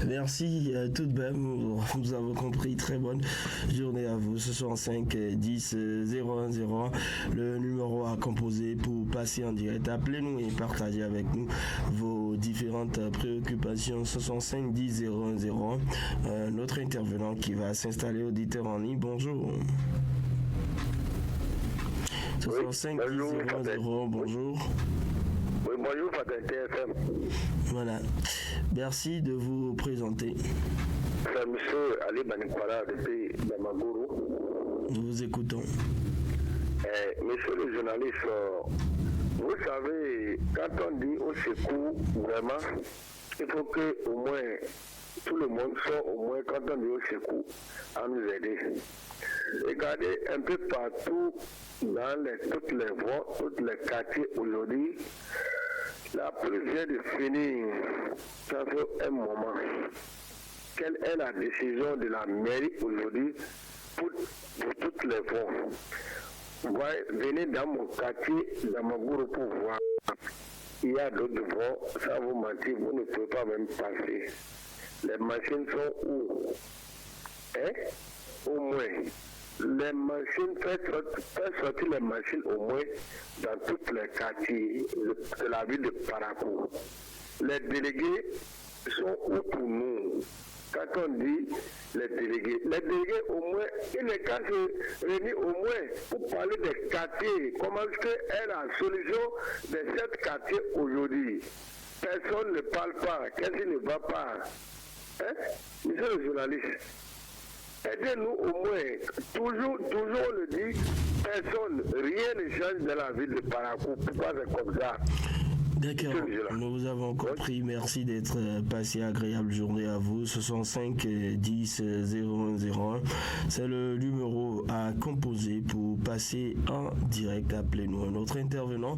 Merci tout de même. Nous avons compris. Très bonne journée à vous. 65 10 0101, le numéro à composer pour passer en direct. Appelez-nous et partagez avec nous vos différentes préoccupations. 65 10 0101. Notre intervenant qui va s'installer, auditeur en ligne. Bonjour. 65 10 0101. Bonjour. Oui, bonjour, Fatal TFM. Voilà. Merci de vous présenter. C'est M. Ali Banikwara depuis Damagoro. Nous vous écoutons. Monsieur le journaliste, vous savez, quand on dit au secours, vraiment, il faut que au moins tout le monde soit au moins quand on dit au secours à nous aider. Regardez un peu partout dans toutes les voies, tous les quartiers aujourd'hui. La pluie vient de finir. Ça fait un moment. Quelle est la décision de la mairie aujourd'hui pour toutes les voies? Venez dans mon quartier, dans mon groupe pour voir. Il y a d'autres voies, ça vous mentir, vous ne pouvez pas même passer. Les machines sont où? Au moins. Les machines, faites sortir les machines au moins dans tous les quartiers de la ville de Parakou. Les délégués sont où pour nous? Quand on dit les délégués au moins, il n'est qu'à se réunir au moins pour parler des quartiers. Comment est-ce qu'est la solution de ces quartiers aujourd'hui? Personne ne parle pas. Qu'est-ce qui ne va pas? Monsieur le journaliste, aidez-nous au moins. Toujours on le dit, personne, rien ne change dans la ville de Parakou. Pourquoi c'est comme ça? D'accord, nous vous avons compris. Merci d'être passé. Agréable journée à vous. 65 10 0101. C'est le numéro à composer pour passer en direct. Appelez-nous. Un autre intervenant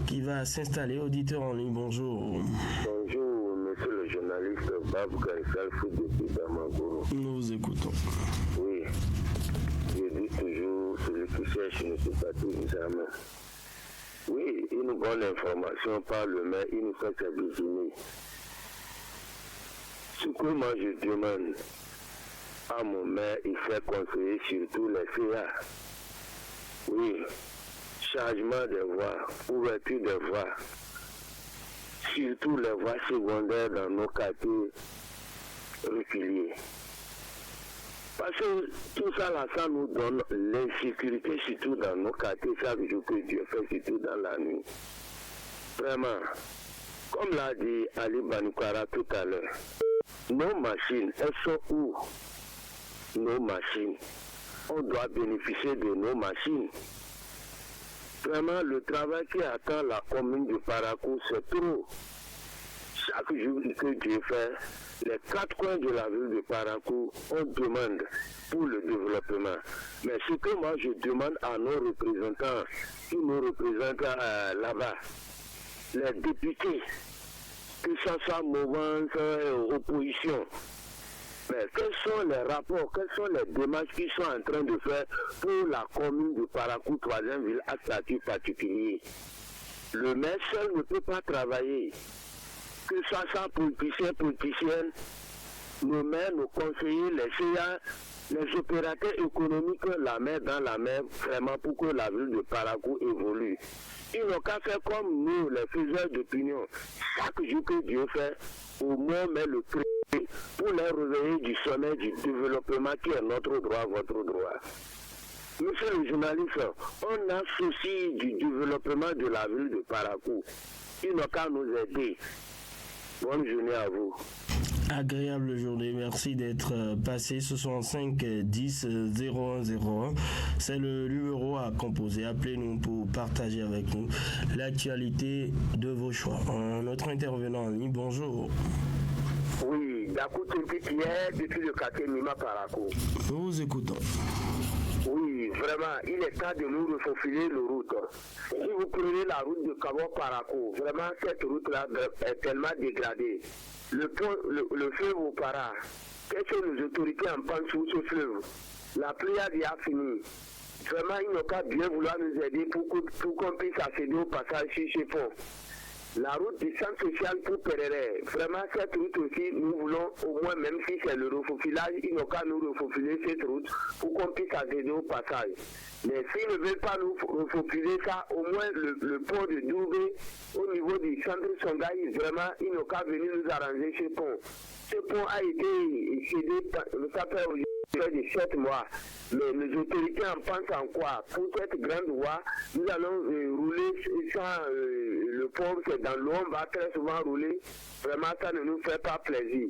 qui va s'installer. Auditeur en ligne, bonjour. Bonjour, monsieur le journaliste Babou Gaïsal depuis Damagoro. Nous vous écoutons. Oui, je dis toujours, celui qui cherche ne peut pas tout jamais. Oui, il nous donne l'information par le maire, il nous fait sa viginer. Ce que moi je demande à mon maire, il fait conseiller surtout les CA. Oui, changement des voies, ouverture des voies, surtout les voies secondaires dans nos quartiers reculés. Parce que tout ça, là, ça nous donne l'insécurité, surtout dans nos quartiers, chaque jour que Dieu fait, surtout dans la nuit. Vraiment, comme l'a dit Ali Banikwara tout à l'heure, nos machines, elles sont où? Nos machines. On doit bénéficier de nos machines. Vraiment, le travail qui attend la commune de Parakou, c'est trop. Chaque jour que Dieu fait, les quatre coins de la ville de Parakou, on demande pour le développement. Mais ce que moi je demande à nos représentants, qui nous représentent là-bas, les députés, que ce soit mouvance et opposition, mais quels sont les rapports, quelles sont les démarches qu'ils sont en train de faire pour la commune de Parakou, troisième ville à statut particulier? Le maire seul ne peut pas travailler. Que ça soit politiciennes, nos maires, nos conseillers, les CA, les opérateurs économiques, la main dans la main, vraiment pour que la ville de Parakou évolue. Ils n'ont qu'à faire comme nous, les faiseurs d'opinion. Chaque jour que Dieu fait, au moins met le prix pour les réveiller du sommet du développement qui est notre droit, votre droit. Monsieur le journaliste, on a souci du développement de la ville de Parakou. Ils n'ont qu'à nous aider. Bonne journée à vous. Agréable journée, merci d'être passé. 65 10 0101. C'est le numéro à composer. Appelez-nous pour partager avec nous l'actualité de vos choix. Notre intervenant en ligne, bonjour. Oui, Dakou Tempitier, depuis le quartier Mima Parakou. Nous vous écoutons. Oui, vraiment, il est temps de nous refaufiler la route. Si vous prenez la route de Kabo-Parakou, vraiment, cette route-là est tellement dégradée. Le fleuve au Para, qu'est-ce que les autorités en pensent sur ce fleuve? La pluie a déjà fini. Vraiment, ils n'ont qu'à bien vouloir nous aider pour qu'on puisse accéder au passage sur ce pont. La route du centre social pour Perere, vraiment, cette route aussi, nous voulons au moins, même si c'est le refaufilage, ils n'ont qu'à nous refaufiler cette route pour qu'on puisse accéder au passage. Mais s'ils ne veulent pas nous refaufiler ça, au moins le pont de Doubé, au niveau du centre sondage, vraiment, ils n'ont qu'à venir nous arranger ce pont. Ce pont a été cédé, ça fait aujourd'hui de 7 mois. Mais les autorités en pensent en quoi? Pour cette grande voie, nous allons rouler sans le pont, c'est dans l'eau, on va très souvent rouler. Vraiment, ça ne nous fait pas plaisir.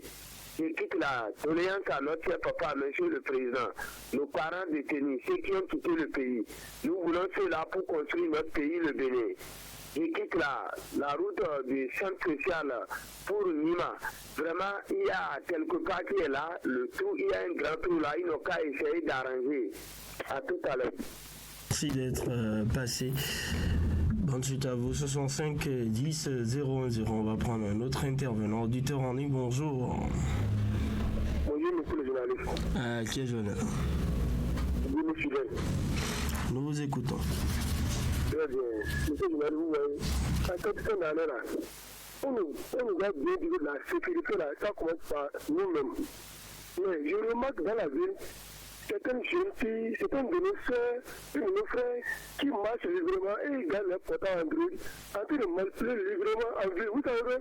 Je quitte la doléance à notre cher papa, monsieur le président, nos parents détenus, ceux qui ont quitté le pays. Nous voulons cela pour construire notre pays, le Bénin. Je quitte la route du centre social pour Nima. Vraiment, il y a quelque part qui est là, le trou, il y a un grand trou là, ils n'ont qu'à essayer d'arranger. À tout à l'heure. Merci d'être passé. Bonne suite à vous. 65 10 010. On va prendre un autre intervenant. Auditeur en ligne, bonjour. Bonjour, monsieur le journaliste. Qui est jeune? Bonjour, monsieur. Nous vous écoutons. Très bien. Monsieur le journaliste, vous voyez, à cette année-là, on nous a bien dit que la sécurité, là, ça commence par nous-mêmes. Mais je remarque dans la ville, certaines jeunes filles, certains de nos soeurs, de nos frères qui marchent librement et ils gardent leur portable Android en train de manipuler librement en ville. Vous savez,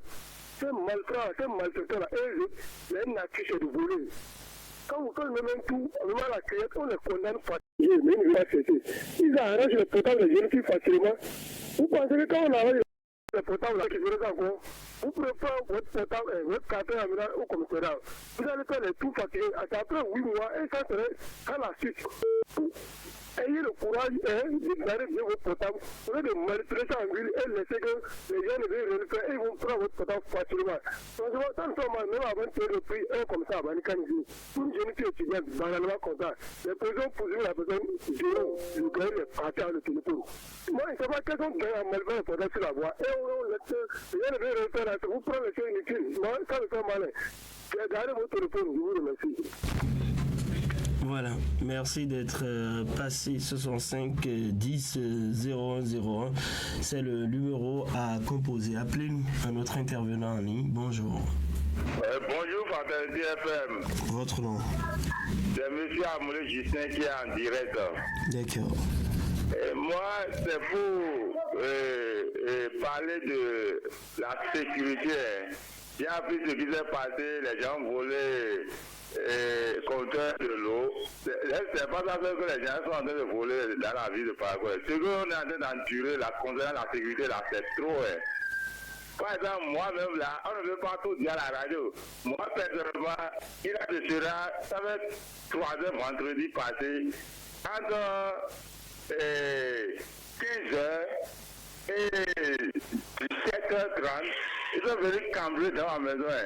c'est malfrat, c'est malfaiteur là. Et la nature c'est de voler. Quand vous faites même tout, on va la créer, on les condamne facilement, mais ils vont cesser. Ils arrangent le portable des jeunes filles facilement. Vous pensez que quand on arrange le portable là qui serait encore, vous pouvez prendre votre portable, votre carte au commissariat. Vous allez faire les tout fatigués. Après 8 mois, et ça serait à la suite. Ayez le courage de garder bien votre portable. Au lieu de manipuler ça en ville et laisser que les gens ne veulent rien faire et ils vont prendre votre portable facilement. Franchement, ça ne soit mal, même avant de payer le prix, comme ça, à Banikanizi. Pour une jeune fille étudiante, banalement comme ça, les prisons poursuivent la personne, le gars, il est parti à le téléphone. Moi, je ne sais pas quels sont les gars à malveiller le portable sur la voie. Et on laisse, les gens ne veulent rien faire, vous prenez les choses inutiles. Moi, ça ne fait mal. Gardez votre téléphone, je vous remercie. Voilà, merci d'être passé 65 10 0101. C'est le numéro à composer. Appelez-nous à notre intervenant en ligne. Bonjour. Bonjour, Fraternité FM. Votre nom? C'est M. Amoulé Justin qui est en direct. D'accord. Moi, c'est pour parler de la sécurité. Il y a plus de ce qui s'est passé, les gens volaient compteur de l'eau. C'est pas ça que les gens sont en train de voler dans la ville de Paraguay. Ce qu'on est en train d'endurer, concernant la sécurité, là, c'est trop. Par exemple, moi-même là, on ne veut pas tout dire à la radio. Moi, personnellement, il a de cela, ça va être 3 heures vendredi passé, entre 15h et 17h30, ils sont venus cambrer dans ma maison.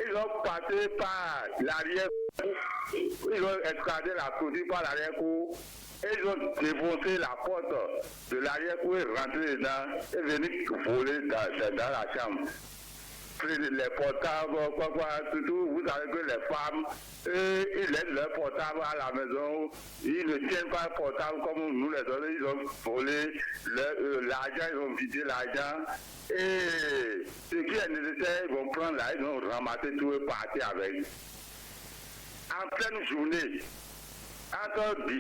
Ils ont passé par l'arrière-cour, ils ont escaladé la clôture par l'arrière-cour, et ils ont défoncé la porte de l'arrière-cour et rentré dedans, et venus voler dans la chambre. Les portables, surtout, vous savez que les femmes, ils laissent leur portable à la maison, ils ne tiennent pas le portable comme nous les autres, ils ont volé l'argent, ils ont vidé l'argent, et ce qui est nécessaire, ils vont prendre là, ils vont ramasser tout et partir avec. En pleine journée, entre 15h30,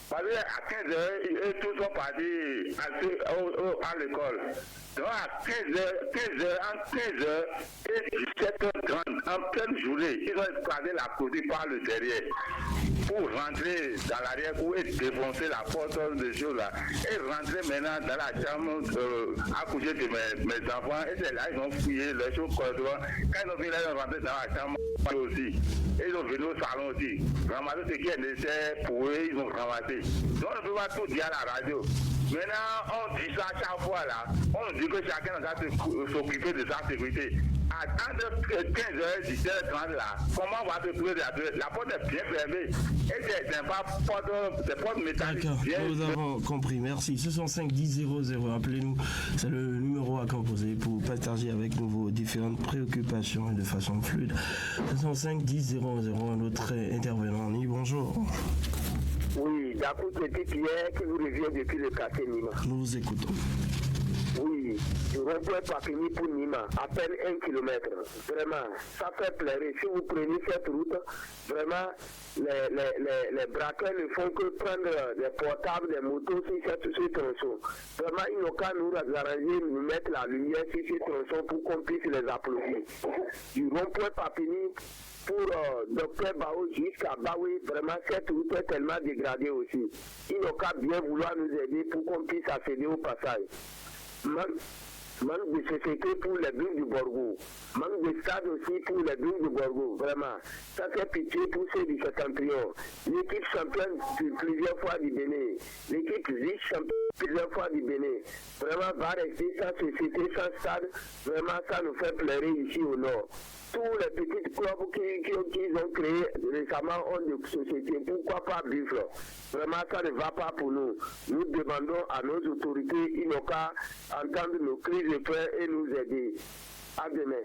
parce qu'à 15h, ils tous sont partis à l'école. Donc à 15h, entre 15h et 17h30, en pleine journée, ils ont escaladé la clôture par le derrière pour rentrer dans l'arrière-cour et défoncer la porte de choses là. Et rentrer maintenant dans la chambre à coucher de mes enfants. Et c'est là ils ont fouillé les choses correctement. Quand ils ont fini là, ils ont rentré dans la chambre aussi. Et ils ont venu au salon aussi. Ramasser ce qui est nécessaire pour eux, ils ont ramassé. Donc on ne peut pas tout dire à la radio. Maintenant, on dit ça chaque fois là. On dit que chacun doit s'occuper de sa sécurité. Entre 15h et 17h30 là, comment on va se trouver la porte est bien fermée. Et c'est pas porte métallique. D'accord, nous avons compris. Merci. 65 10 00. Appelez-nous. C'est le numéro à composer pour partager avec nous vos différentes préoccupations et de façon fluide. 65 10 00. Un autre intervenant en ligne. Bonjour. Oui, d'accord, c'était Pierre qui vous revient depuis le quartier Nima. Nous vous écoutons. Oui, du rond-point Papini pour Nima, à peine 1 kilomètre. Vraiment, ça fait pleurer. Si vous prenez cette route, vraiment, les braqueurs ne font que prendre des portables, des motos sur ce tronçon. Vraiment, ils n'ont qu'à nous arranger, nous mettre la lumière sur ce tronçon pour qu'on puisse les applaudir. Du rond-point Papini pour Dr Bao jusqu'à Baoui, vraiment cette route est tellement dégradée aussi. Ils n'ont qu'à bien vouloir nous aider pour qu'on puisse accéder au passage. Manque de société pour les bulles du Borgo. Manque de stade aussi pour les bulles du Borgo. Vraiment. Ça fait pitié pour ceux du septentrion. L'équipe championne plusieurs fois du Bénin. L'équipe vice-championne plusieurs fois du Bénin. Vraiment va rester sans société, sans stade. Vraiment ça nous fait pleurer ici au nord. Tous les petits clubs qu'ils ont créés récemment ont des sociétés. Pourquoi pas Buffle? Vraiment, ça ne va pas pour nous. Nous demandons à nos autorités, ils n'ont qu'à entendre nos cris de peur et nous aider. À demain.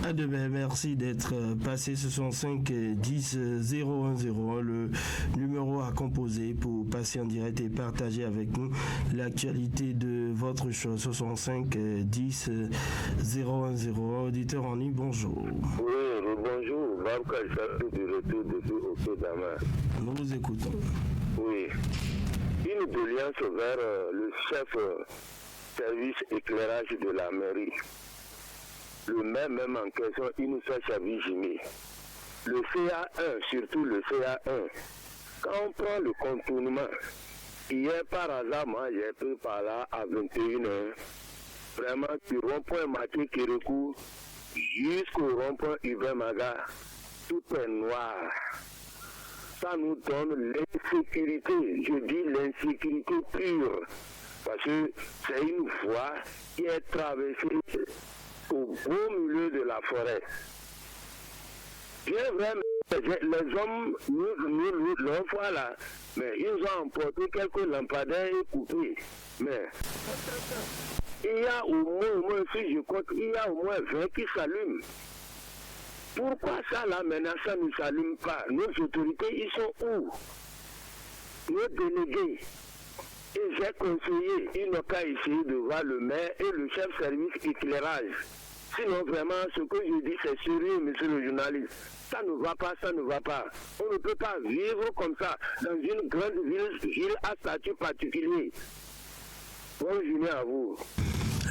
À demain, merci d'être passé. Ce sont 5 10 0101, le numéro à composer pour passer en direct et partager avec nous l'actualité de votre choix. 65 10 0101. Auditeur en ligne, bonjour. Oui, bonjour. Babka Chatou du retour depuis au Dama. Nous vous écoutons. Oui. Une doléance vers le chef service éclairage de la mairie. Le maire même en question, il nous fait Chavi-Jimé. Le CA1, surtout le CA1, quand on prend le contournement, hier par hasard, moi j'ai pris par là à 21h, vraiment du rond-point Maté qui recourt jusqu'au rond-point Hubert Maga, tout est noir. Ça nous donne l'insécurité, je dis l'insécurité pure, parce que c'est une voie qui est traversée au beau milieu de la forêt. Bien vrai, les hommes, nous l'ont fois là, mais ils ont emporté quelques lampadaires et coupés. Mais il y a au moins, si je compte, il y a au moins 20 qui s'allument. Pourquoi ça là maintenant ça ne s'allume pas? Nos autorités, ils sont où? Nos délégués. Et j'ai conseillé, ils n'ont qu'à essayer de voir le maire et le chef service éclairage. Sinon, vraiment, ce que je dis, c'est sérieux, monsieur le journaliste. Ça ne va pas, ça ne va pas. On ne peut pas vivre comme ça dans une grande ville à statut particulier. Bonne journée à vous.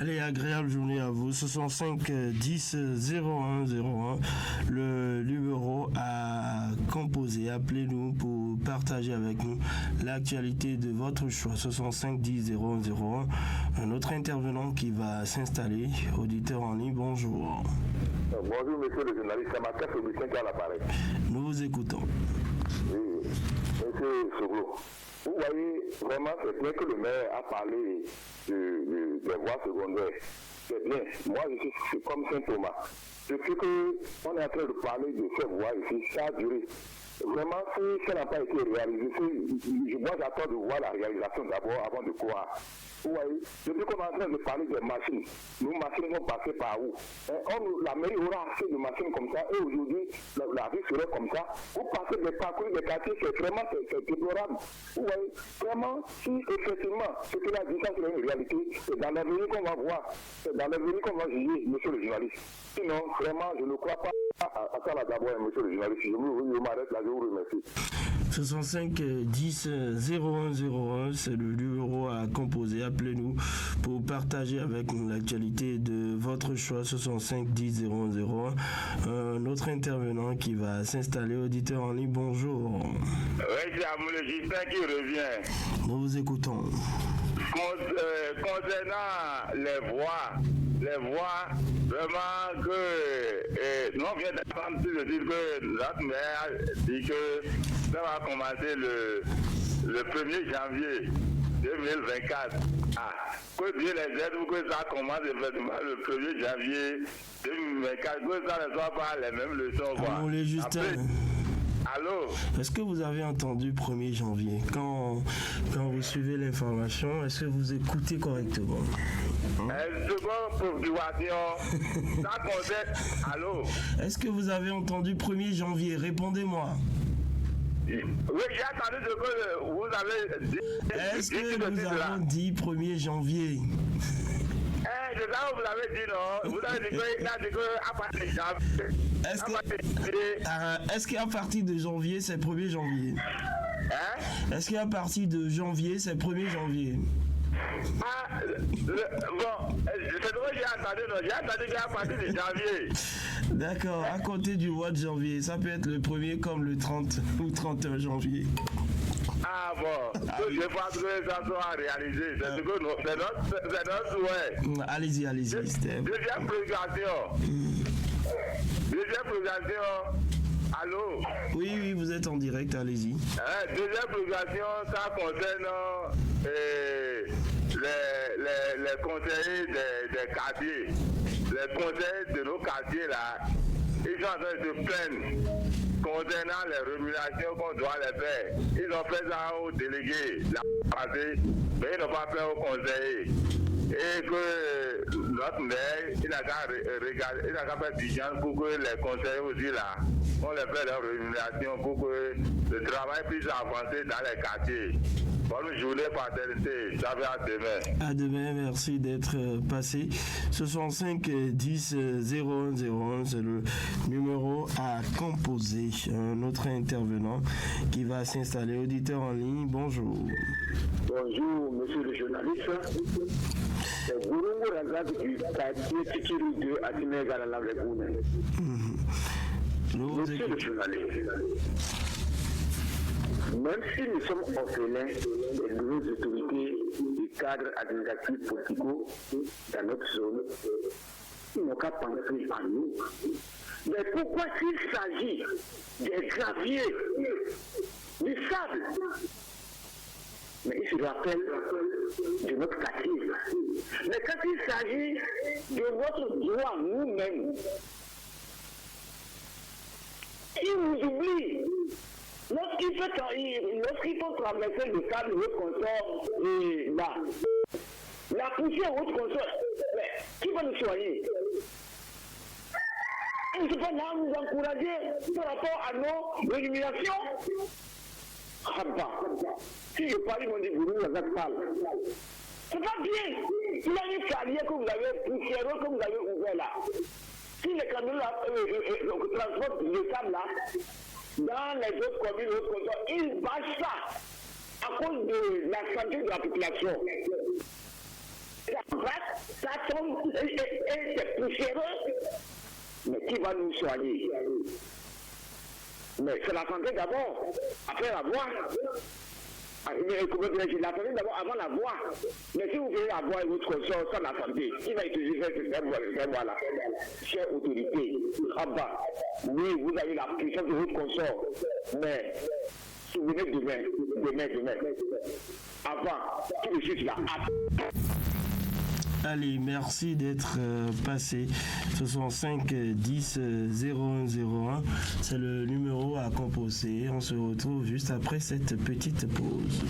Allez, agréable journée à vous. 65 10 0101, le numéro à composer. Appelez-nous pour partager avec nous l'actualité de votre choix. 65 10 0101. Un autre intervenant qui va s'installer. Auditeur en ligne, bonjour. Bonjour, monsieur le journaliste. C'est Martin Fabricien qui a l'appareil. Nous vous écoutons. Oui, monsieur Soglo. Vous voyez, vraiment, c'est bien que le maire a parlé des voies secondaires. C'est bien. Moi, je suis comme Saint-Thomas. Depuis qu'on est en train de parler de ces voies ici, ça a duré. Vraiment, si ça n'a pas été réalisé, moi j'attends de voir la réalisation d'abord avant de croire. Vous voyez, depuis qu'on est en train de parler des machines, nos machines vont passer par où? La mairie aura assez de machines comme ça, et aujourd'hui, la vie serait comme ça. Vous passez des parcours des quartiers, c'est vraiment déplorable. Vous voyez, vraiment, si effectivement, ce qu'il a dit, ça c'est une réalité, c'est dans l'avenir qu'on va voir, c'est dans l'avenir qu'on va juger, monsieur le journaliste. Sinon, vraiment, je ne crois pas à ça là d'abord, monsieur le journaliste. Je m'arrête là, je vous remercie. 65 10 0101, c'est le numéro à composer. Appelez-nous pour partager avec nous l'actualité de votre choix. 65 10 0101. Un autre intervenant qui va s'installer. Auditeur en ligne, bonjour. Oui, c'est Amoulé Justin qui revient. Nous vous écoutons. Concernant les voix, vraiment que nous on vient d'apprendre de dire que notre maire dit que ça va commencer le 1er janvier 2024. Que Dieu les aide pour que ça commence effectivement le 1er janvier 2024, que ça ne soit pas les mêmes leçons. Amoulé Justin. Allô? Est-ce que vous avez entendu 1er janvier? Quand vous suivez l'information, est-ce que vous écoutez correctement? Seconde procuration, ça concerne... Allô? Est-ce que vous avez entendu 1er janvier? Répondez-moi. Oui, j'ai entendu ce que vous avez dit. Est-ce que nous avons dit 1er janvier? c'est ça que vous avez dit, non? Vous avez dit qu'à partir de janvier. Est-ce qu'à partir de janvier, c'est 1er janvier? Est-ce qu'à partir de janvier, c'est 1er janvier? Bon, c'est ce que j'ai entendu, non? J'ai entendu qu'à partir de janvier. D'accord, à compter du mois de janvier, ça peut être le 1er comme le 30 ou 31 janvier. Ah bon, je pense que ça sera réalisé. C'est notre souhait. Allez-y, Steph. Deuxième présentation. Allô? Oui, vous êtes en direct, allez-y. Deuxième présentation, ça concerne les conseillers des quartiers. Les conseillers de nos quartiers là, ils sont en train de se plaindre concernant les rémunérations qu'on doit les faire. Ils ont fait ça aux délégués la passée, mais ils n'ont pas fait aux conseillers. Et que notre maire, il n'a qu'à faire diligence pour que les conseillers aussi là, on les fait leur rémunération pour que le travail puisse avancer dans les quartiers. Bonne journée, paternité. Ça va à demain. À demain, merci d'être passé. 65 10 01 01, c'est le numéro à composer. Un autre intervenant qui va s'installer. Auditeur en ligne, bonjour. Bonjour, monsieur le journaliste. C'est Gourungo Razak du quartier Tikiru 2 à Timégal à la Lagune. Monsieur le journaliste. Même si nous sommes orphelins des nouvelles autorités du cadre administratif politico dans notre zone, ils n'ont qu'à penser à nous. Mais pourquoi s'il s'agit des graviers, du sable, mais ils se rappellent de notre quartier. Mais quand il s'agit de notre droit nous-mêmes, ils nous oublient. Lorsqu'il faut traverser le sable, votre consort et là, la poussière, votre consort, qui va nous soigner? Il ne faut pas nous encourager par rapport à nos rémunérations. Ah bah, si je parle, ils vont dire, vous avez parlé. C'est pas bien. Il y a une carrière que vous avez, poussiéreux que vous avez ouvert là. Si les camions transportent le sable là, dans les autres communes, ils bâchent ça à cause de la santé de la population. Ça tombe et c'est poussiéreux. Mais qui va nous soigner? Mais c'est la santé d'abord, après la voix. La santé d'abord avant la voix. Mais si vous voulez la voix et votre consort sans la santé, qui va utiliser ce système là? Chère autorité, ah bah, oui, vous avez la puissance de votre consort, mais souvenez demain. Avant, tout de suite là. Allez, merci d'être passé. 65 10 01 01, c'est le numéro à composer. On se retrouve juste après cette petite pause.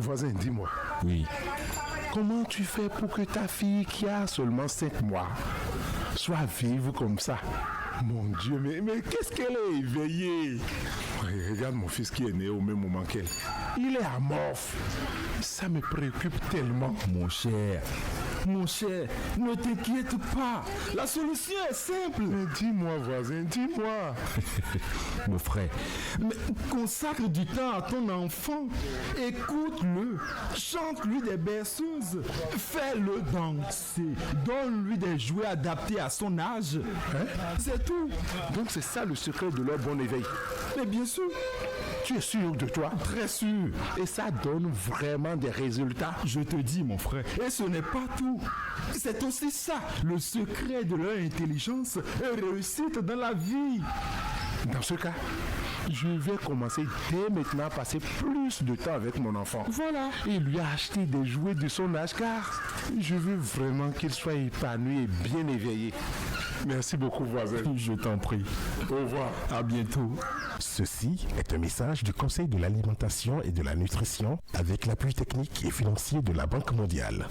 Voisin, dis-moi. Oui. Comment tu fais pour que ta fille qui a seulement 5 mois soit vive comme ça? Mon Dieu, mais qu'est-ce qu'elle est éveillée? Regarde mon fils qui est né au même moment qu'elle. Il est amorphe. Ça me préoccupe tellement. Mon cher, ne t'inquiète pas. La solution est simple. Mais dis-moi, voisin, dis-moi. Mon frère, mais consacre du temps à ton enfant. Écoute-le. Chante-lui des berceuses. Fais-le danser. Donne-lui des jouets adaptés à son âge. Hein? C'est tout. Donc c'est ça le secret de leur bon éveil. Mais bien sûr. Tu es sûr de toi? Très sûr. Et ça donne vraiment des résultats? Je te dis, mon frère, et ce n'est pas tout. C'est aussi ça, le secret de leur intelligence et réussite dans la vie. Dans ce cas, je vais commencer dès maintenant à passer plus de temps avec mon enfant. Voilà. Et lui acheter des jouets de son âge, car je veux vraiment qu'il soit épanoui et bien éveillé. Merci beaucoup, voisin. Je t'en prie. Au revoir. À bientôt. Ceci est un message du Conseil de l'alimentation et de la nutrition avec l'appui technique et financier de la Banque mondiale.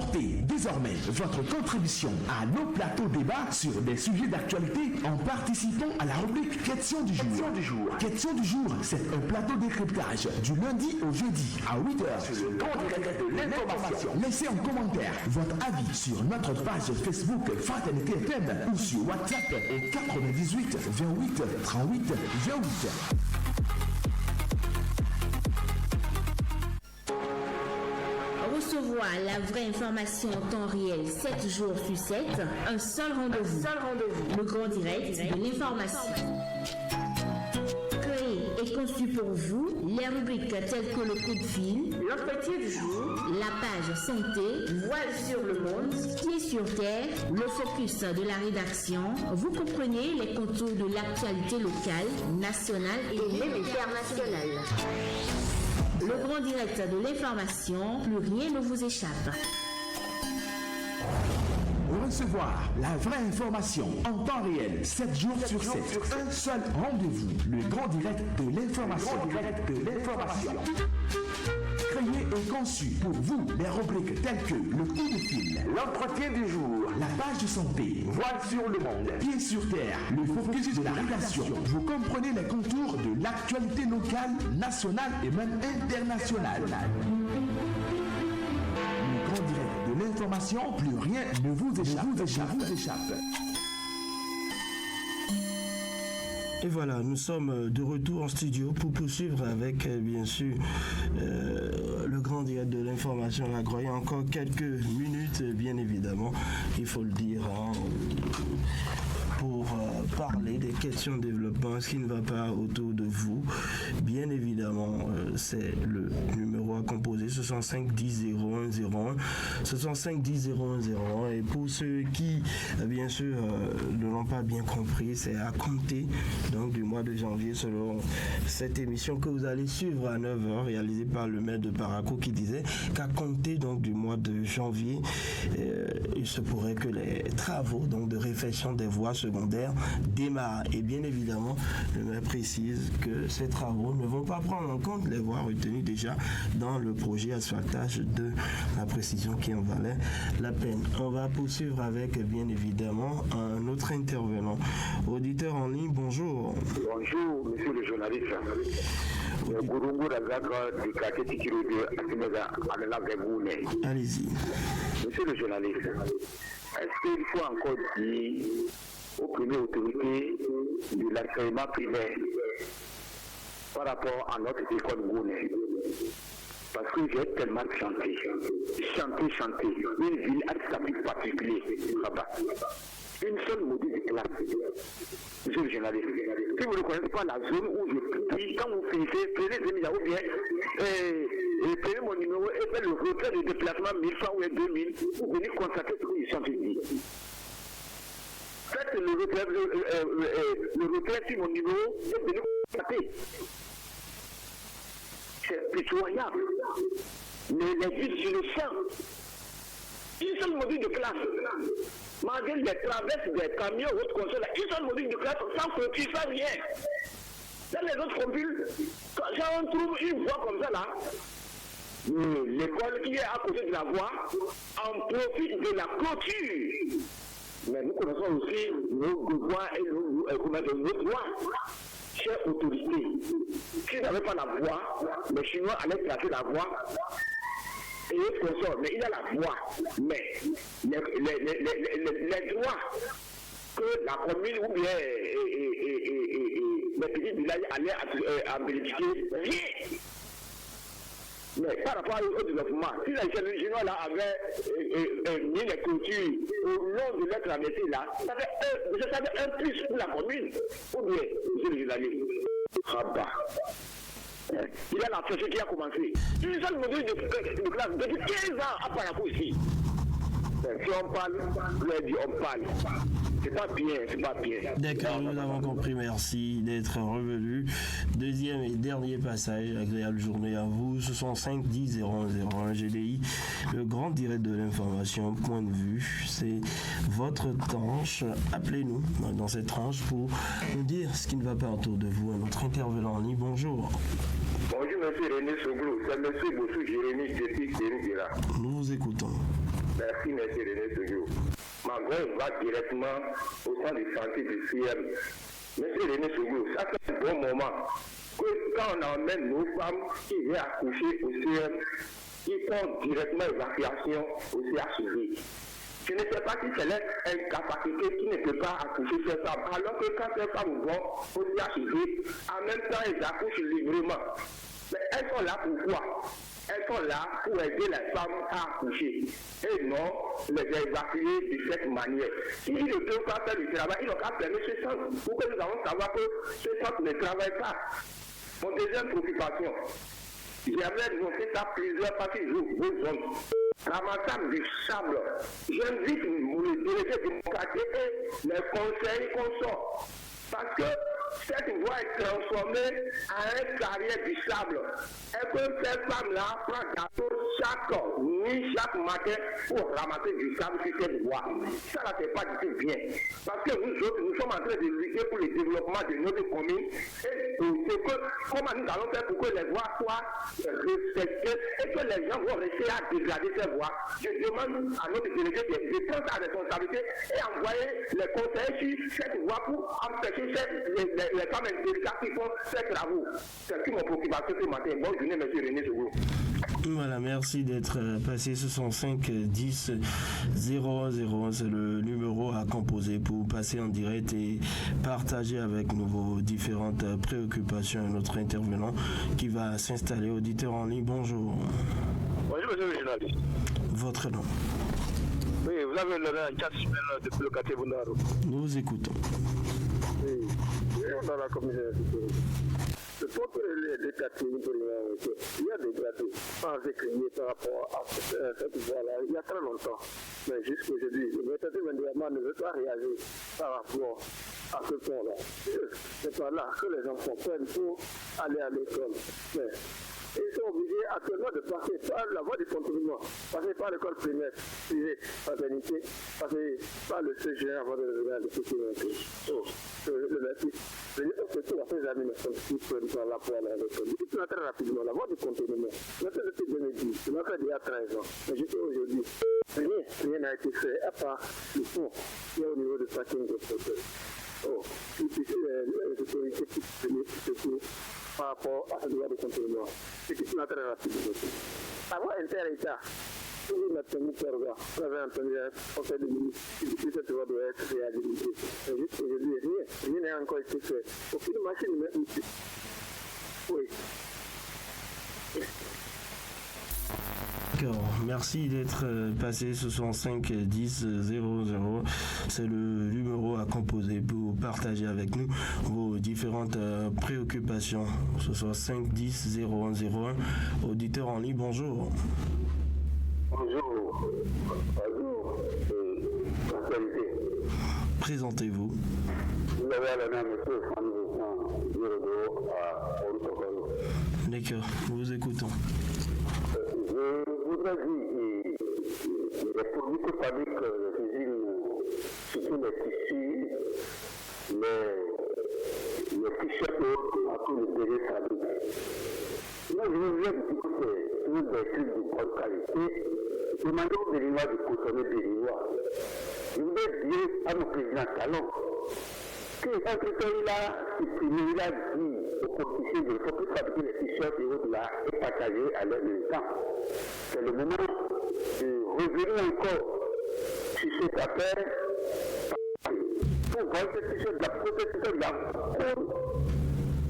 Apportez désormais votre contribution à nos plateaux débats sur des sujets d'actualité en participant à la rubrique Question du jour. Question du jour, c'est un plateau de décryptage du lundi au jeudi à 8h sur le grand direct de l'information. Laissez en commentaire votre avis sur notre page Facebook Fraternité FM ou sur WhatsApp au 98 28 38 28. Recevoir la vraie information en temps réel 7 jours sur 7, un seul rendez-vous. Le grand direct de l'information. Créé et conçu pour vous, les rubriques telles que le coup de fil, l'entretien du jour, la page santé, voile sur le monde, pied sur terre, le focus de la rédaction. Vous comprenez les contours de l'actualité locale, nationale et même internationale. Le grand direct de l'information, plus rien ne vous échappe. Recevoir la vraie information en temps réel, 7 jours sur 7. Un seul rendez-vous, le grand direct de l'information. Créé et conçu pour vous, les rubriques telles que le coup de fil, l'entretien du jour, la page de santé, voile sur le monde, pied sur terre, le focus de la rédaction. Vous comprenez les contours de l'actualité locale, nationale et même internationale. Le grand direct de l'information, plus rien ne vous échappe. Et voilà, nous sommes de retour en studio pour poursuivre avec, bien sûr, le grand direct de l'information à la Groye. Encore quelques minutes, bien évidemment, il faut le dire, hein, pour parler des questions de développement, ce qui ne va pas autour de vous. Bien évidemment, c'est le numéro à composer, 65 10 01 01, 65 10 01 01. Et pour ceux qui, bien sûr, ne l'ont pas bien compris, c'est à compter donc du mois de janvier, selon cette émission que vous allez suivre à 9h, réalisée par le maire de Parakou, qui disait qu'à compter donc du mois de janvier, il se pourrait que les travaux donc de réfection des voies secondaires démarrent. Et bien évidemment, le maire précise que ces travaux ne vont pas prendre en compte les voies retenues déjà dans le projet asphaltage de la précision qui en valait la peine. On va poursuivre avec, bien évidemment, un autre intervenant. Auditeur en ligne, bonjour. Bonjour, monsieur le journaliste. Allez-y. Monsieur le journaliste, est-ce qu'il faut encore dire aux premières autorités de l'enseignement primaire par rapport à notre école Gouné? Parce que j'ai tellement chanté. Une ville à statut particulier là-bas. Une seule module de classe. Monsieur le journaliste, si vous ne connaissez pas la zone où je suis, quand vous finissez, prenez 2 000 ou bien prenez mon numéro et faites le retrait de déplacement 1000 francs ou 2000, vous venez constater ce qu'ils sont dit. Faites le retrait sur mon numéro et venez constater. C'est pitoyable. Mais les villes sur le champ, une seule module de classe. Malgré les traverses des camions, autres consoles, une seule module de classe sans clôture, sans rien. Dans les autres communes, quand on trouve une voie comme ça là, l'école qui est à côté de la voie en profite de la clôture. Mais nous connaissons aussi nos devoirs et nos droits. Chers autorités, s'ils n'avaient pas la voie, les Chinois allaient tracer la voie. Et autres consorts, mais il a la voie. Mais les droits que la commune ou bien les petits villages allaient en bénéficier, rien. Mais par rapport au développement, si les Chinois là avaient mis les cultures au long de leur traversée là, ça fait un plus pour la commune. Ou bien, monsieur le journaliste, Rabat. Il y a la société qui a commencé. Une seule module de classe depuis 15 ans à Parakou ici. Si on parle, on parle. C'est pas bien. D'accord, nous avons compris, merci d'être revenu. Deuxième et dernier passage, agréable journée à vous. 65 10 01 GDI, le grand direct de l'information, point de vue. C'est votre tranche. Appelez-nous dans cette tranche pour nous dire ce qui ne va pas autour de vous. Notre intervenant en ligne, bonjour. Bonjour, monsieur René Soglou. C'est monsieur Bossou Jérémy depuis Kérouguera. Nous vous écoutons. Merci, M. René Sougou. Ma voix va directement au centre de santé du CM. M. René Sougou, ça fait un bon moment que quand on emmène nos femmes qui viennent accoucher au CM, ils font directement évacuation au CHV. Je ne sais pas si c'est leur incapacité qui ne peut pas accoucher ces femmes. Alors que quand ces femmes vont au CHV, en même temps elles accouchent librement. Mais elles sont là pourquoi? Elles sont là pour aider les femmes à accoucher et non les évacuer de cette manière. S'ils ne peuvent pas faire du travail, ils n'ont qu'à fermer ce centre. Pourquoi nous allons savoir que ce centre ne travaille pas? Mon deuxième préoccupation, j'avais montré ça plusieurs fois que vos zones. Ramassage du sable. J'invite le délégué démocratique et les conseils qu'on sort. Parce que cette voie est transformée en un carrière du sable. Et que ces femmes-là prennent gâteau chaque nuit, chaque matin pour ramasser du sable sur cette voie. Ça, là, c'est pas du tout bien. Parce que nous autres, nous sommes en train de lutter pour le développement de notre commune. Et c'est que, comment nous allons faire pour que les voies soient respectées et que les gens vont rester à dégrader ces voies. Je demande à notre délégué de prendre sa responsabilité et envoyer les conseillers sur cette voie pour empêcher les femmes intelligentes qui font ces travaux. C'est qui mon préoccupation ce matin. Bonne journée, M. René Sougou. Voilà, merci d'être passé. Ce sont 5 10 0 0. C'est le numéro à composer pour passer en direct et partager avec nous vos différentes préoccupations. Notre intervenant qui va s'installer, auditeur en ligne. Bonjour. Bonjour, monsieur le journaliste. Votre nom? Oui, vous avez le nom depuis le quartier Bundaro. Nous vous écoutons. Oui, dans la communauté. Le peuple des quartiers, il y a des gradés sans écrire par rapport à cette voie-là, il y a très longtemps. Mais jusqu'aujourd'hui, le méthode mondialement ne veut pas réagir par rapport à ce point-là. C'est pas là que les enfants prennent pour aller à l'école. Mais ils sont obligés actuellement de passer par la voie du continuement, passer par l'école primaire, privée, paternité, passer par le CGR avant de revenir à l'école. Le métier. C'est tout à fait examiné qui prennent là pour aller à l'école. Il peut très rapidement la voie du continuement. Notre depuis 2010, je l'ai fait il y a 13 ans. Mais jusqu'à aujourd'hui, rien n'a été fait à part le fond qui est au niveau du parking de fauteuil. Les autorités qui se par rapport à ce droit de continuement. C'est qui est très rapide. La voie inter-État, pour notre ministère, on avait entendu un conseil de ministre qui cette voie doit être réhabilitée. Mais jusqu'aujourd'hui, rien n'a encore été fait. Aucune machine ne met ici. Oui. D'accord, merci d'être passé. Ce sont 5 10 0 0. C'est le numéro à composer pour partager avec nous vos différentes préoccupations. Ce sont 5 10 0 1 0 1. Auditeur en ligne, bonjour. Bonjour. Bonjour. Présentez-vous. Vous avez le nom de M. Fanny à Orutokoro. D'accord, nous vous écoutons. Je voudrais dire les produits que fabriquent les usines, surtout les tissus, les t-shirts à tout le pays fabrique. Moi, je veux dire que c'est une des trucs de bonne qualité. Demandez aux Béninois de consommer béninois. Je voudrais dire à nos présidents Talon que entre il a dit aux politiciens qu'il faut plus fabriquer les t-shirts et autres là et partager à leur militant. C'est le moment de revenir encore sur cette affaire pour voir cette t-shirt, la protection de la cour,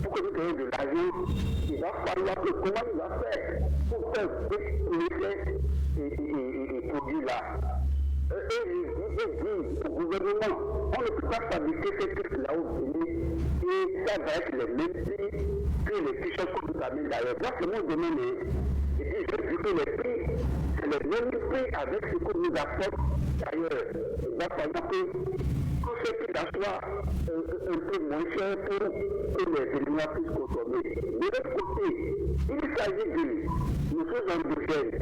pour que nous ayons de l'argent. Il va falloir que comment il va faire pour faire ces produits là. Et dit au gouvernement, on ne peut pas fabriquer ces trucs-là au Bénin et ça va être les mêmes prix que les t-shirts que vous avez d'ailleurs. Moi, c'est mon domaine et puis j'ai vu que les prix, c'est les mêmes prix avec ce que nous apporte d'ailleurs. Il va falloir que tout ce qui soit un peu moins cher pour que les Béninois puissent consommer. De l'autre côté, il s'agit de nos choses endogènes.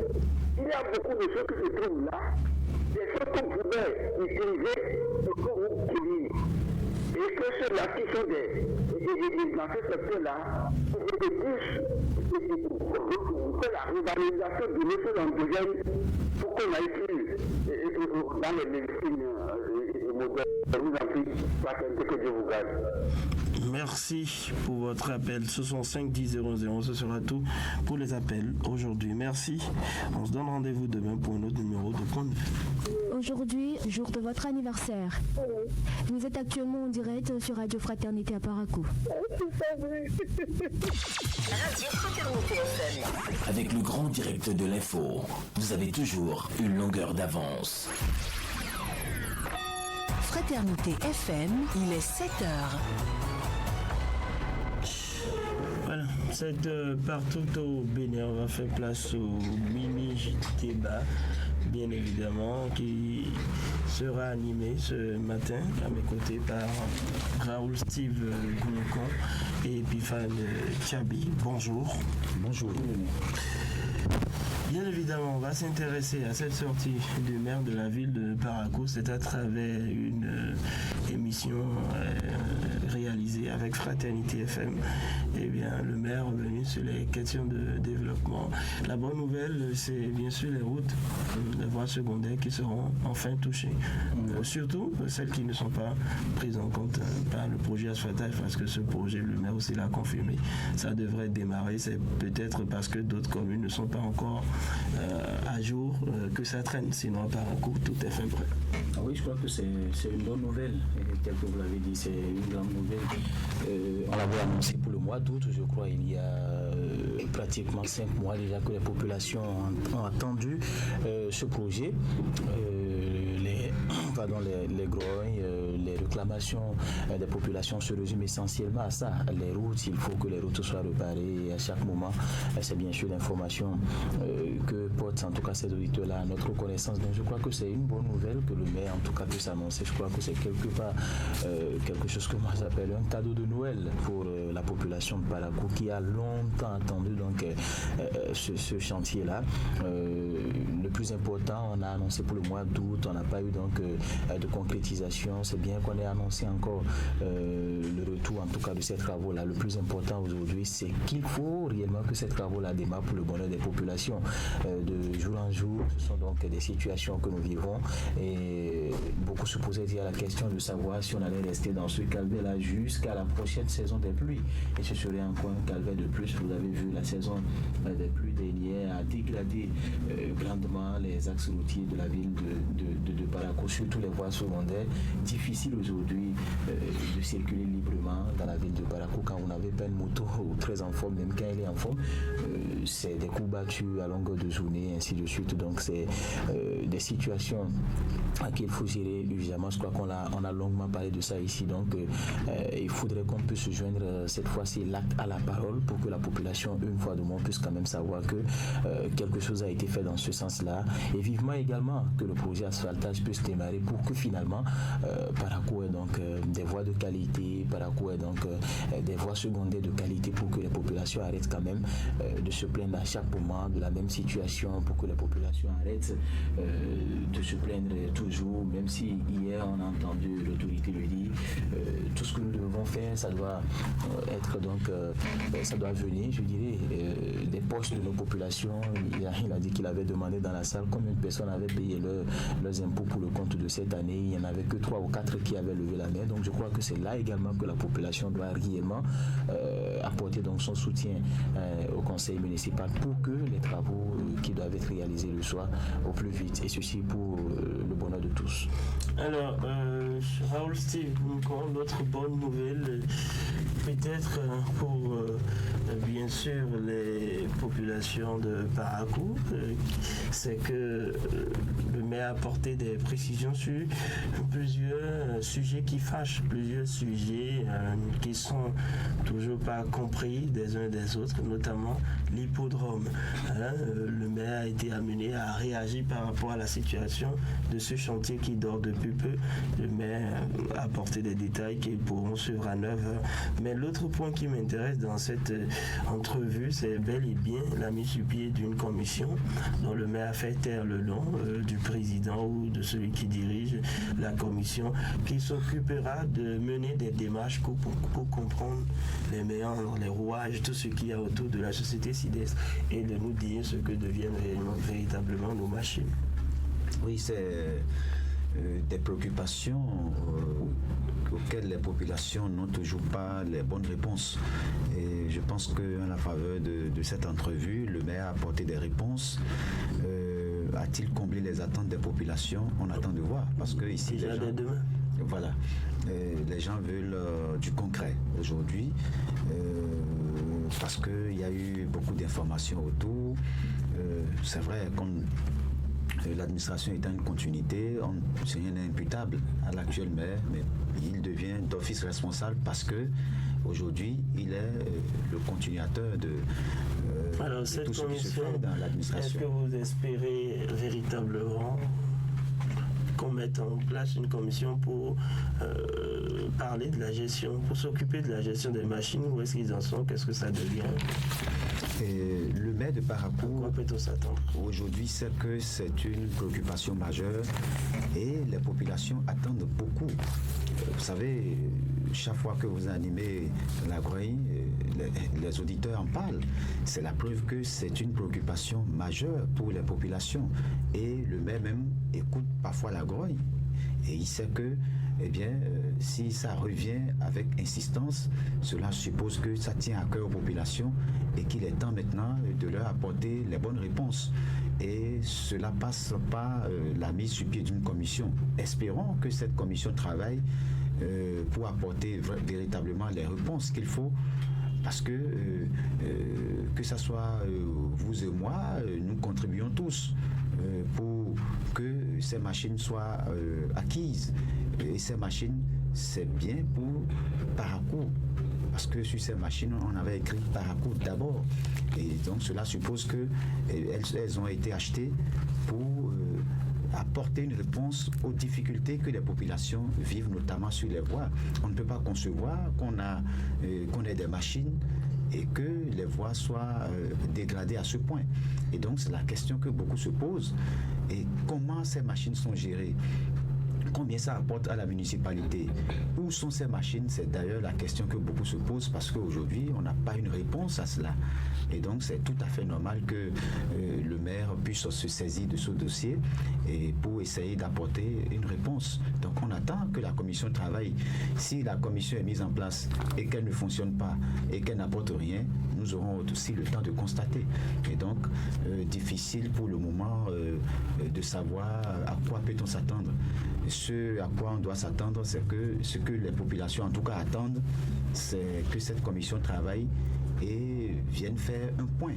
Il y a beaucoup de choses qui se trouvent là. Des choses qu'on pouvait utiliser pour vous cueillir. Et que ceux-là qui sont dans ce secteur-là, de plus, faire la revalorisation de nos choses endogènes pour qu'on aille plus dans les médecines modernes. Je vous en prie, que Dieu vous garde. Merci pour votre appel. Ce sont 5-10-00. Ce sera tout pour les appels aujourd'hui. Merci. On se donne rendez-vous demain pour un autre numéro de Point de Vue. Aujourd'hui, jour de votre anniversaire. Vous êtes actuellement en direct sur Radio Fraternité à Parakou. Radio Fraternité FM. Avec le grand direct de l'info, vous avez toujours une longueur d'avance. Fraternité FM, il est 7h. Voilà, c'est partout au Bénin. On va faire place au mini-débat, bien évidemment, qui sera animé ce matin à mes côtés par Raoul Steve Goumokon et Epiphane Tchabi. Bonjour. Bonjour. Bien évidemment, on va s'intéresser à cette sortie du maire de la ville de Parakou. C'est à travers une émission réalisée avec Fraternité FM. Eh bien, le maire est revenu sur les questions de développement. La bonne nouvelle, c'est bien sûr les routes, les voies secondaires qui seront enfin touchées. Surtout celles qui ne sont pas prises en compte par le projet asphaltage, parce que ce projet, le maire aussi l'a confirmé, ça devrait démarrer. C'est peut-être parce que d'autres communes ne sont pas encore à jour que ça traîne. Sinon, à Parakou, tout est fin prêt. Ah oui, je crois que c'est une bonne nouvelle. Et tel que vous l'avez dit, c'est une grande nouvelle. On l'avait annoncé pour le mois d'août, je crois, il y a pratiquement 5 mois déjà que les populations ont attendu ce projet. Les grognes, les réclamations des populations se résument essentiellement à ça. Les routes, il faut que les routes soient réparées à chaque moment. C'est bien sûr l'information que portent en tout cas ces auditeurs-là à notre connaissance. Donc je crois que c'est une bonne nouvelle que le maire en tout cas puisse annoncer. Je crois que c'est quelque part quelque chose que moi j'appelle un cadeau de Noël pour la population de Parakou qui a longtemps attendu donc ce chantier-là. Le plus important, on a annoncé pour le mois d'août, on n'a pas eu donc de concrétisation. C'est bien qu'on ait annoncé encore le retour en tout cas de ces travaux-là. Le plus important aujourd'hui, c'est qu'il faut réellement que ces travaux-là démarrent pour le bonheur des populations. De jour en jour, ce sont donc des situations que nous vivons et beaucoup se posaient déjà la question de savoir si on allait rester dans ce calvaire-là jusqu'à la prochaine saison des pluies. Et ce serait encore un calvaire de plus. Vous avez vu, la saison des pluies dernière a dégradé grandement les axes routiers de la ville de Parakou, surtout les voies secondaires. Difficile aujourd'hui de circuler librement dans la ville de Parakou quand vous n'avez pas une moto très en forme, même quand elle est en forme. C'est des coups battus à longueur de journée, ainsi de suite. Donc c'est des situations à qui il faut gérer urgemment. Je crois qu'on a longuement parlé de ça ici. Donc il faudrait qu'on puisse se joindre cette fois-ci l'acte à la parole pour que la population, une fois de moins, puisse quand même savoir que quelque chose a été fait dans ce sens-là. Et vivement également que le projet asphaltage puisse démarrer pour que finalement Parakou ait donc des voies de qualité, Parakou ait donc des voies secondaires de qualité pour que les populations arrêtent quand même de se plaindre à chaque moment de la même situation, pour que les populations arrêtent de se plaindre toujours, même si hier on a entendu l'autorité le dire, tout ce que nous devons faire, ça doit être donc, ça doit venir, je dirais, des poches de nos populations. Il a dit qu'il avait demandé dans la salle combien de personnes avaient payé leurs impôts pour le compte de cette année. Il n'y en avait que 3 ou 4 qui avaient levé la main. Donc je crois que c'est là également que la population doit réellement apporter donc son soutien au conseil municipal pour que les travaux qui doivent être réalisés le soient au plus vite, et ceci pour le bonheur de tous. Alors, Raoul Steve, l'autre bonne nouvelle, peut-être pour bien sûr les populations de Parakou, c'est que le maire a apporté des précisions sur plusieurs sujets qui fâchent, plusieurs sujets qui sont toujours pas compris des uns des autres, notamment l'hippodrome. Le maire a été amené à réagir par rapport à la situation de ce chantier qui dort depuis peu. Le maire a apporté des détails qui pourront suivre à 9h. Mais l'autre point qui m'intéresse dans cette entrevue, c'est bel et bien la mise sur pied d'une commission dont le maire a fait taire le nom du président ou de celui qui dirige la commission, qui s'occupera de mener des démarches pour comprendre les méandres, les rouages, tout ce qu'il y a autour de la société SIDES et de nous dire ce que deviennent véritablement nos machines. Oui, c'est des préoccupations auxquelles les populations n'ont toujours pas les bonnes réponses. Et je pense qu'à la faveur de cette entrevue, le maire a apporté des réponses. A-t-il comblé les attentes des populations? On attend de voir. Parce que ici, les gens, voilà, les gens veulent du concret aujourd'hui. Parce qu'il y a eu beaucoup d'informations autour. C'est vrai qu'on... L'administration est en une continuité, c'est rien d'imputable à l'actuel maire, mais il devient d'office responsable parce que aujourd'hui il est le continuateur de tout ce qui se fait dans l'administration. Est-ce que vous espérez véritablement qu'on mette en place une commission pour parler de la gestion, pour s'occuper de la gestion des machines? Où est-ce qu'ils en sont? Qu'est-ce que ça devient? Et le maire de Parakou aujourd'hui sait que c'est une préoccupation majeure et les populations attendent beaucoup. Vous savez, chaque fois que vous animez la Grogne, les auditeurs en parlent. C'est la preuve que c'est une préoccupation majeure pour les populations. Et le maire même écoute parfois la Grogne. Et il sait que, eh bien, si ça revient avec insistance, cela suppose que ça tient à cœur aux populations et qu'il est temps maintenant de leur apporter les bonnes réponses. Et cela passe par la mise sur pied d'une commission. Espérons que cette commission travaille pour apporter véritablement les réponses qu'il faut. Parce que ce soit vous et moi, nous contribuons tous pour que ces machines soient acquises. Et ces machines, c'est bien pour Parakou. Parce que sur ces machines, on avait écrit Parakou d'abord. Et donc cela suppose qu'elles ont été achetées pour apporter une réponse aux difficultés que les populations vivent, notamment sur les voies. On ne peut pas concevoir qu'on ait des machines et que les voies soient dégradées à ce point. Et donc c'est la question que beaucoup se posent. Et comment ces machines sont gérées? Combien ça apporte à la municipalité? Où sont ces machines? C'est d'ailleurs la question que beaucoup se posent parce qu'aujourd'hui, on n'a pas une réponse à cela. Et donc, c'est tout à fait normal que le maire puisse se saisir de ce dossier et pour essayer d'apporter une réponse. Donc, on attend que la commission travaille. Si la commission est mise en place et qu'elle ne fonctionne pas et qu'elle n'apporte rien, nous aurons aussi le temps de constater. Et donc, difficile pour le moment de savoir à quoi peut-on s'attendre. Ce à quoi on doit s'attendre, c'est que ce que les populations en tout cas attendent, c'est que cette commission travaille et vienne faire un point,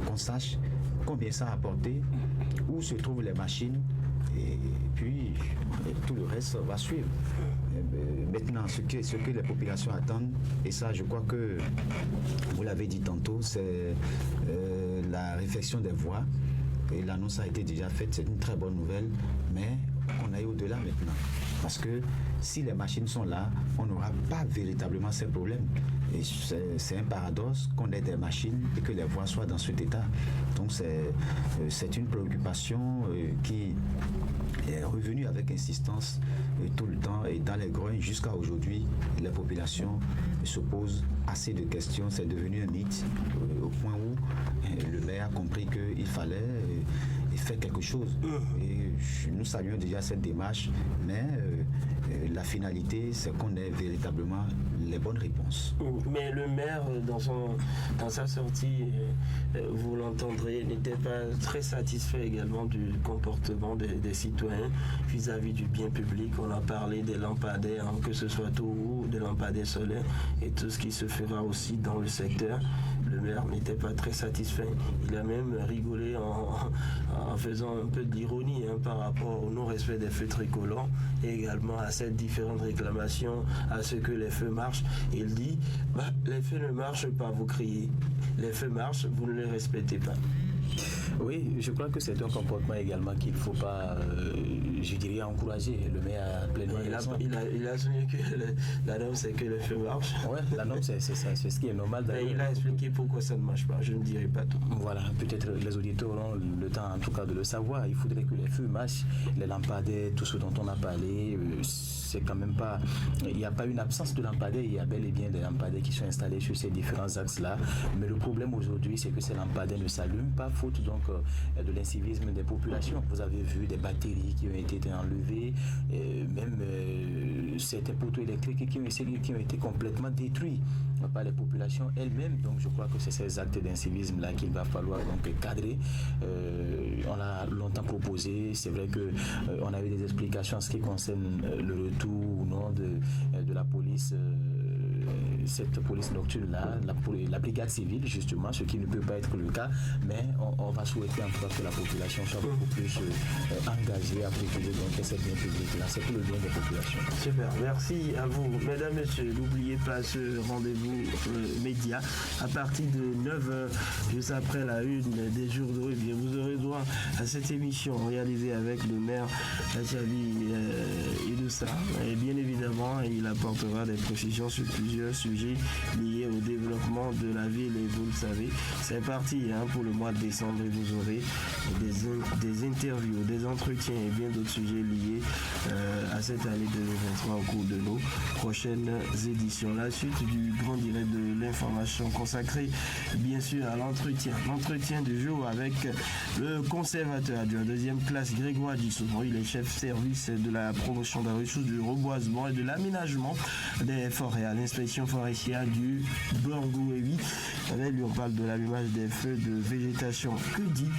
qu'on sache combien ça a apporté, où se trouvent les machines, et puis tout le reste va suivre. Maintenant, ce que les populations attendent, et ça je crois que vous l'avez dit tantôt, c'est la réfection des voies, et l'annonce a été déjà faite, c'est une très bonne nouvelle, mais on aille au-delà maintenant. Parce que si les machines sont là, on n'aura pas véritablement ces problèmes. Et c'est un paradoxe qu'on ait des machines et que les voies soient dans cet état. Donc c'est une préoccupation qui est revenue avec insistance tout le temps. Et dans les Grognes, jusqu'à aujourd'hui, les populations se posent assez de questions. C'est devenu un mythe au point où le maire a compris qu'il fallait faire quelque chose. Et nous saluons déjà cette démarche, mais la finalité, c'est qu'on ait véritablement les bonnes réponses. Mais le maire, dans sa sortie, vous l'entendrez, n'était pas très satisfait également du comportement des citoyens vis-à-vis du bien public. On a parlé des lampadaires, hein, que ce soit tout ou des lampadaires solaires et tout ce qui se fera aussi dans le secteur. Le maire n'était pas très satisfait. Il a même rigolé en faisant un peu d'ironie par rapport au non-respect des feux tricolores et également à ces différentes réclamations, à ce que les feux marchent. Il dit, les feux ne marchent pas, vous criez. Les feux marchent, vous ne les respectez pas. Oui, je crois que c'est un comportement également qu'il ne faut pas, je dirais, encourager. Le maire a pleinement raison. Il a souligné que la norme, c'est que le feu marche. Oui, la norme, c'est ça, c'est ce qui est normal. Mais il a expliqué pourquoi ça ne marche pas. Je ne dirai pas tout. Voilà, peut-être les auditeurs auront le temps, en tout cas, de le savoir. Il faudrait que les feux marchent, les lampadaires, tout ce dont on a parlé. C'est quand même pas... Il n'y a pas une absence de lampadaires. Il y a bel et bien des lampadaires qui sont installés sur ces différents axes-là. Mais le problème aujourd'hui, c'est que ces lampadaires ne s'allument pas, faute donc donc de l'incivisme des populations. Vous avez vu des batteries qui ont été enlevées, même certains poteaux électriques qui ont été complètement détruits par les populations elles-mêmes. Donc je crois que c'est ces actes d'incivisme là qu'il va falloir donc cadrer. On l'a longtemps proposé. C'est vrai que on a eu des explications en ce qui concerne le retour ou non de la police, cette police nocturne là, la brigade civile justement, ce qui ne peut pas être le cas, mais on va souhaiter en tout cas que la population soit beaucoup plus engagée à protéger donc ces biens publics là. C'est pour le bien des populations. Super, merci à vous. Mesdames, Messieurs, n'oubliez pas ce rendez-vous média à partir de 9h, juste après la une des journaux. Et bien, vous aurez droit à cette émission réalisée avec le maire Achabi Idoussa. Et bien évidemment, il apportera des précisions sur plusieurs sujets liés au développement de la ville. Et vous le savez, c'est parti pour le mois de décembre. Et vous aurez des interviews, des entretiens et bien d'autres sujets liés à cette année 2023 au cours de nos prochaines éditions. La suite du grand direct de l'information consacrée bien sûr à l'entretien du jour avec le conservateur de la deuxième classe Grégoire Dissouron. Il est chef service de la promotion des ressources du reboisement et de l'aménagement des forêts à l'inspection forestière du Borgou-Ewi. Avec lui on parle de l'allumage des feux de végétation. Que dit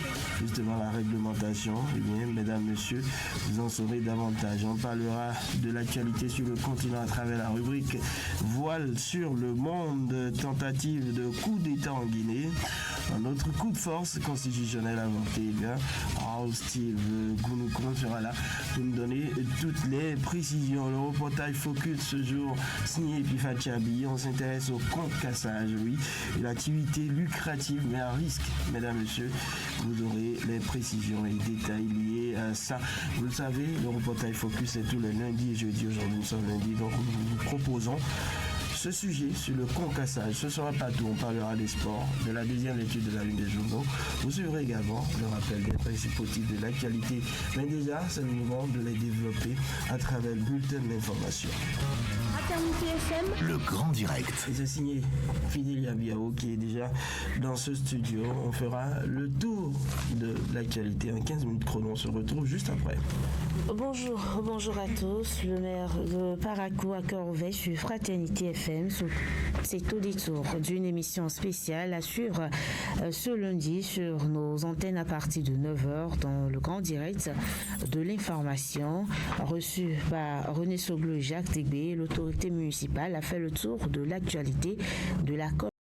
justement la réglementation? Eh bien, mesdames, messieurs, vous en saurez davantage. On parlera de l'actualité sur le continent à travers la rubrique Voile sur le monde, tentative de coup d'État en Guinée. Un autre coup de force constitutionnel avorté. Steve Gounoukron sera là pour nous donner toutes les précisions. Le reportage Focus ce jour signé Epifa Tchabi. On s'intéresse au concassage, oui, une activité lucrative mais à risque. Mesdames, messieurs, vous aurez les précisions et les détails liés à ça. Vous le savez, le reportage Focus est tous les lundis et jeudis. Aujourd'hui nous sommes lundi, donc nous vous proposons ce sujet sur le concassage. Ce sera pas tout, on parlera des sports, de la deuxième étude de la Lune des journaux. Vous suivrez également le rappel des principaux titres de l'actualité. Mais déjà, c'est le moment de les développer à travers le bulletin d'information. Le grand direct. Et c'est signé Fidélia Biao qui est déjà dans ce studio. On fera le tour de l'actualité en 15 minutes chrono. On se retrouve juste après. Bonjour à tous. Le maire de Parakou à Corvée sur Fraternité FM. C'est au détour d'une émission spéciale à suivre ce lundi sur nos antennes à partir de 9h dans le grand direct de l'information reçu par René Soglou et Jacques Tégbé. L'autorité municipale a fait le tour de l'actualité de la